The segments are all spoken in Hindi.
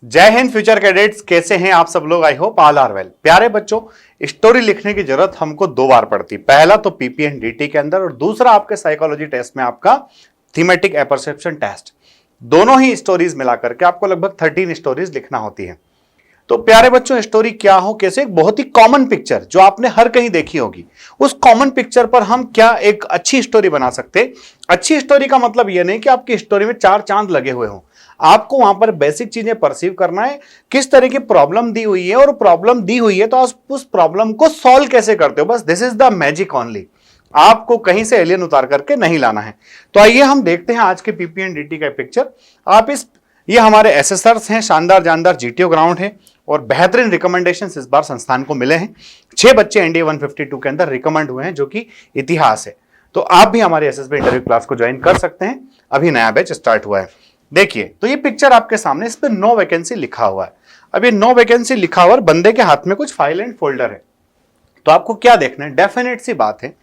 जय हिंद फ्यूचर कैडेट्स, कैसे हैं आप सब लोग। I hope all are well. प्यारे बच्चों, स्टोरी लिखने की जरूरत हमको दो बार पड़ती। पहला तो पीपीएनडीटी के अंदर और दूसरा आपके साइकोलॉजी टेस्ट में आपका थीमेटिक अपरसेप्शन टेस्ट। दोनों ही स्टोरीज मिलाकर के आपको लगभग 13 स्टोरीज लिखना होती है। तो प्यारे बच्चों, स्टोरी क्या हो कैसे, एक बहुत ही कॉमन पिक्चर जो आपने हर कहीं देखी होगी, उस कॉमन पिक्चर पर हम क्या एक अच्छी स्टोरी बना सकते। अच्छी स्टोरी का मतलब यह नहीं कि आपकी स्टोरी में चार चांद लगे हुए हों। आपको वहां पर बेसिक चीजें परसीव करना है, किस तरह की प्रॉब्लम दी हुई है और प्रॉब्लम दी हुई है तो आप उस प्रॉब्लम को सॉल्व कैसे करते हो। बस this is the magic only. आपको कहीं से एलियन उतार करके नहीं लाना है। तो आइए हम देखते हैं आज के पीपीएनडीटी का पिक्चर। आप ये हमारे एसएसआर्स हैं, शानदार जानदार जीटीओ ग्राउंड है और बेहतरीन रिकमेंडेशंस इस बार संस्थान को मिले हैं। 6 बच्चे एनडीए 152 के अंदर रिकमेंड हुए हैं, जो कि इतिहास है। तो आप भी हमारे एसएसबी इंटरव्यू क्लास को ज्वाइन कर सकते हैं। अभी नया बैच स्टार्ट हुआ है। देखिए, तो ये पिक्चर आपके सामने, इस पे नो वैकेंसी लिखा हुआ है। अब ये नो वैकेंसी लिखा हुआ और बंदे के हाथ में कुछ फाइल एंड फोल्डर है। तो आपको क्या देखना है, डेफिनेट सी बात है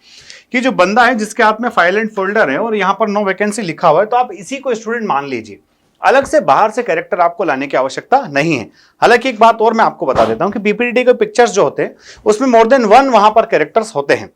कि जो बंदा है जिसके हाथ में फाइल एंड फोल्डर है और यहां पर नो वैकेंसी लिखा हुआ है, तो आप इसी को स्टूडेंट मान लीजिए। अलग से बाहर से कैरेक्टर आपको लाने की आवश्यकता नहीं है। हालांकि एक बात और मैं आपको बता देता हूं कि पीपीटी के पिक्चर्स जो होते हैं उसमें मोर देन वन वहां पर कैरेक्टर्स होते हैं,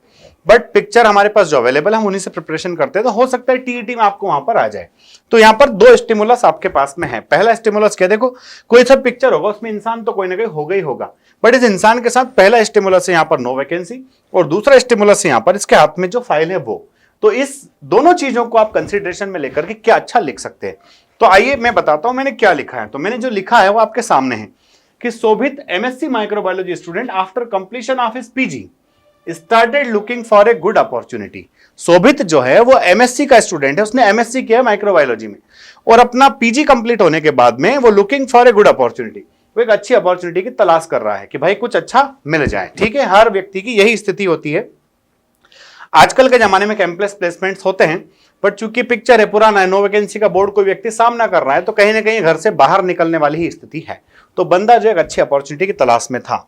बट पिक्चर हमारे पास जो अवेलेबल है हम उन्हीं से प्रिपरेशन करते हैं। तो हो सकता है टीईटी में आपको वहां पर आ जाए। तो यहां पर दो स्टिमुलस आपके पास में है। पहला स्टिमुलस क्या, देखो कोई सा पिक्चर होगा उसमें इंसान तो कोई ना कोई होगा ही होगा, बट इस इंसान के साथ पहला स्टिमुलस है यहाँ पर नो वैकेंसी और दूसरा स्टिमुलस है यहाँ पर इसके हाथ में जो फाइल है वो। तो इस दोनों चीजों को आप कंसिडरेशन में लेकर के क्या अच्छा लिख सकते हैं। तो आइए मैं बताता हूं मैंने क्या लिखा है। तो मैंने जो लिखा है वो आपके सामने है कि Shobhit MSc microbiology student after completion of his PG started looking for a good opportunity. Shobhit जो है वो एमएससी का स्टूडेंट है, उसने एमएससी किया माइक्रोबायोलॉजी में और अपना पीजी कंप्लीट होने के बाद में वो looking for a good opportunity, वो एक अच्छी अपॉर्चुनिटी की तलाश कर रहा है कि भाई कुछ अच्छा मिल जाए। ठीक है, हर व्यक्ति की यही स्थिति होती है। आजकल के जमाने में कैंपस प्लेसमेंट्स होते हैं, बट चूंकि पिक्चर है पुराना है, नो वैकेंसी का बोर्ड कोई व्यक्ति सामना कर रहा है, तो कहीं ना कहीं घर से बाहर निकलने वाली ही स्थिति है। तो बंदा जो एक अच्छी अपॉर्चुनिटी की तलाश में था,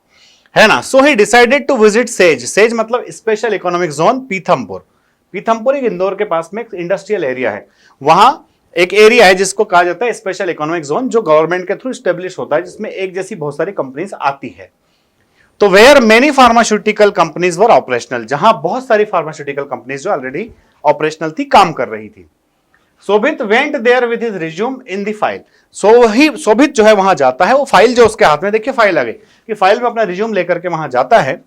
है ना। So he decided to visit SEZ. SEZ मतलब special economic zone Pithampur. Pithampur एक इंदौर के पास में एक इंडस्ट्रियल एरिया है। वहां एक एरिया है जिसको कहा जाता है स्पेशल इकोनॉमिक जोन, जो गवर्नमेंट के थ्रू स्टेब्लिश होता है, जिसमें एक जैसी बहुत सारी कंपनीज आती है। तो where many pharmaceutical companies were operational, जहां बहुत सारी फार्मास्यूटिकल कंपनीज जो ऑलरेडी ऑपरेशनल थी, काम कर रही थी। Shobhit went there with his resume in the file. Shobhit जो है वहां जाता है, वो फाइल जो उसके हाथ में, देखिए फाइल आ गई, कि फाइल में अपना रिज्यूम लेकर के वहां जाता है।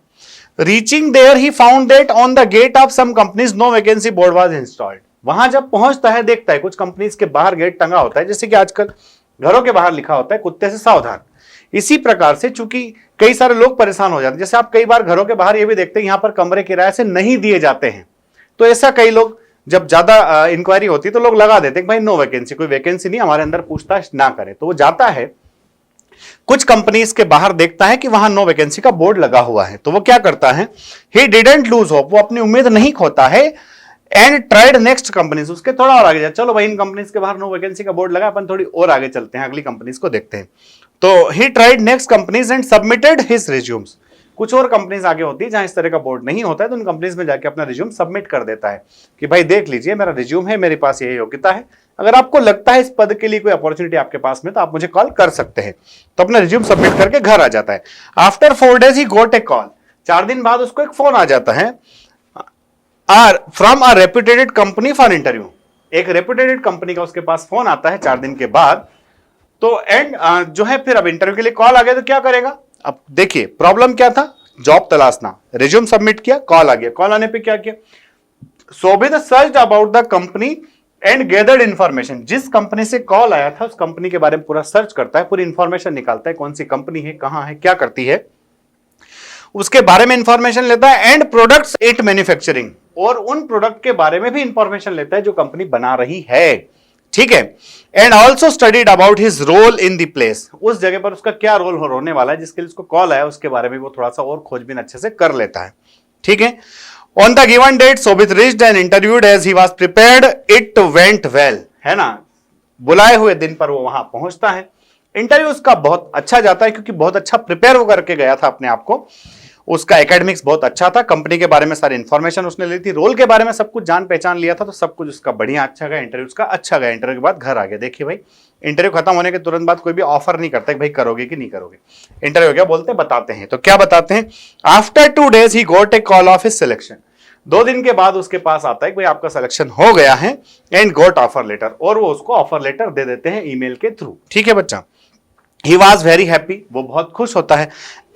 Reaching there he found that on the gate of some companies no vacancy board was installed. वहां जब पहुंचता है देखता है कुछ कंपनीज के बाहर गेट टंगा होता है, जैसे कि आजकल घरों के बाहर लिखा होता है कुत्ते से सावधान। इसी प्रकार से चूंकि कई सारे लोग परेशान हो जाते हैं, जैसे आप कई बार घरों के बाहर ये भी देखते हैं यहां पर कमरे किराए से नहीं दिए जाते हैं, तो ऐसा कई लोग जब ज्यादा इंक्वायरी होती है तो लोग लगा देते हैं भाई नो वैकेंसी, कोई वैकेंसी नहीं, हमारे अंदर पूछताछ ना करे। तो वो जाता है कुछ कंपनीज के बाहर, देखता है कि वहां नो वैकेंसी का बोर्ड लगा हुआ है। तो वो क्या करता है, ही डिडंट लूज होप, वो अपनी उम्मीद नहीं खोता है। एंड ट्राइड नेक्स्ट कंपनीज, उसके थोड़ा और आगे जाए, चलो भाई इन कंपनीज के बाहर नो वैकेंसी का बोर्ड लगा, अपन थोड़ी और आगे चलते हैं, अगली कंपनीज को देखते हैं। तो he tried next companies and submitted his resumes. कुछ और कंपनीज आगे होती है जहां इस तरह का बोर्ड नहीं होता है, तो उन कंपनीज में जाके अपना रिज्यूम सबमिट कर देता है कि भाई देख लीजिए मेरा रिज्यूम है, मेरे पास ये योग्यता है, अगर आपको लगता है इस पद के लिए कोई अपॉर्चुनिटी आपके पास में तो आप मुझे कॉल कर सकते हैं। तो अपना रिज्यूम सबमिट करके घर आ जाता है। आफ्टर 4 days ही गोट ए कॉल, 4 दिन बाद उसको एक फोन आ जाता है from a reputed company for interview. एक रेप्यूटेड कंपनी का उसके पास फोन आता है 4 दिन के बाद। तो एंड जो है फिर अब इंटरव्यू के लिए कॉल आ गया, तो क्या करेगा। अब देखिए प्रॉब्लम क्या था, जॉब तलाशना, रिज्यूम सबमिट किया, कॉल आ गया। कॉल आने पे क्या किया, Shobhit searched about the company and gathered information. जिस कंपनी से कॉल आया था उस कंपनी के बारे में पूरा सर्च करता है, पूरी इंफॉर्मेशन निकालता है, कौन सी कंपनी है, कहां है, क्या करती है, उसके बारे में इंफॉर्मेशन लेता है। एंड प्रोडक्ट्स इट मैन्युफैक्चरिंग, और उन प्रोडक्ट के बारे में भी इंफॉर्मेशन लेता है जो कंपनी बना रही है। ठीक है। And also studied about his role in the place, उस जगह पर उसका क्या रोल होने वाला है जिसके लिए उसको कॉल आया, उसके बारे में वो थोड़ा सा और खोजबीन अच्छे से कर लेता है। ठीक है। On the given date Shobhit reached and interviewed as he was prepared, it went well, है ना। बुलाए हुए दिन पर वो वहां पहुंचता है, इंटरव्यू उसका बहुत अच्छा जाता है क्योंकि बहुत अच्छा प्रिपेयर वो करके गया था अपने आप को। उसका एकेडमिक्स बहुत अच्छा था, कंपनी के बारे में सारी इंफॉर्मेशन उसने ली थी, रोल के बारे में सब कुछ जान पहचान लिया था, तो सब कुछ उसका बढ़िया अच्छा गया, इंटरव्यू उसका अच्छा गया। इंटरव्यू के बाद घर आ गया। देखिए भाई, इंटरव्यू खत्म होने के तुरंत बाद कोई भी ऑफर नहीं करता कि भाई करोगे कि नहीं करोगे। इंटरव्यू क्या बोलते हैं, बताते हैं। तो क्या बताते हैं, after 2 days he got a call of his selection. 2 दिन के बाद उसके पास आता है कि भाई आपका सिलेक्शन हो गया है, एंड गॉट ऑफर लेटर, और वो उसको ऑफर लेटर दे देते हैं ईमेल के थ्रू। ठीक है बच्चा। ही वॉज वेरी हैप्पी, वो बहुत खुश होता है।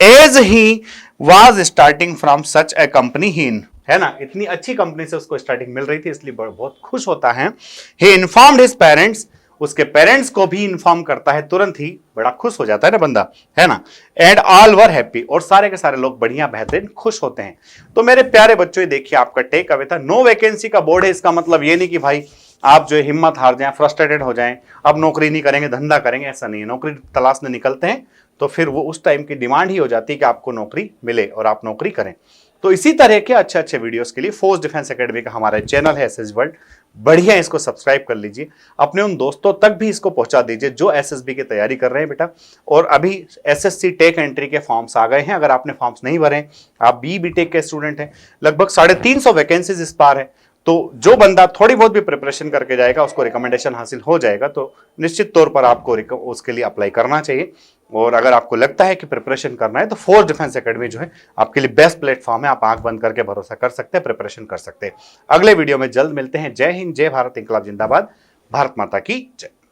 As he was starting from such a company he in, है ना, इतनी अच्छी कंपनी से उसको स्टार्टिंग मिल रही थी, इसलिए बहुत खुश होता है। ही इन्फॉर्म्ड हिज पेरेंट्स, उसके पेरेंट्स को भी इन्फॉर्म करता है, तुरंत ही बड़ा खुश हो जाता है ना बंदा, है ना। एंड ऑल वर हैप्पी, और सारे के सारे लोग बढ़िया बेहतरीन खुश होते हैं। तो मेरे प्यारे बच्चों, ये देखिए आपका टेक अवे था। नो वैकेंसी का बोर्ड है, इसका मतलब ये नहीं कि भाई आप जो है हिम्मत हार जाएं, फ्रस्ट्रेटेड हो जाएं, अब नौकरी नहीं करेंगे धंधा करेंगे, ऐसा नहीं है। नौकरी तलाशने निकलते हैं तो फिर वो उस टाइम की डिमांड ही हो जाती है कि आपको नौकरी मिले और आप नौकरी करें। तो इसी तरह के अच्छे अच्छे वीडियोस के लिए फोर्स डिफेंस एकेडमी का हमारा चैनल है एसएस वर्ल्ड, बढ़िया इसको सब्सक्राइब कर लीजिए, अपने उन दोस्तों तक भी इसको पहुंचा दीजिए जो एसएसबी की तैयारी कर रहे हैं बेटा। और अभी एसएससी टेक एंट्री के फॉर्म्स आ गए हैं, अगर आपने फॉर्म्स नहीं भरे, आप बी टेक के स्टूडेंट हैं, लगभग 350 वैकेंसीज इस बार है। तो जो बंदा थोड़ी बहुत भी प्रिपरेशन करके जाएगा, उसको रिकमेंडेशन हासिल हो जाएगा, तो निश्चित तौर पर आपको उसके लिए अप्लाई करना चाहिए। और अगर आपको लगता है कि प्रिपरेशन करना है, तो फोर्स डिफेंस एकेडमी जो है आपके लिए बेस्ट प्लेटफॉर्म है, आप आंख बंद करके भरोसा कर सकते हैं, प्रिपरेशन कर सकते हैं। अगले वीडियो में जल्द मिलते हैं। जय हिंद, जय भारत, इंकलाब जिंदाबाद, भारत माता की जय।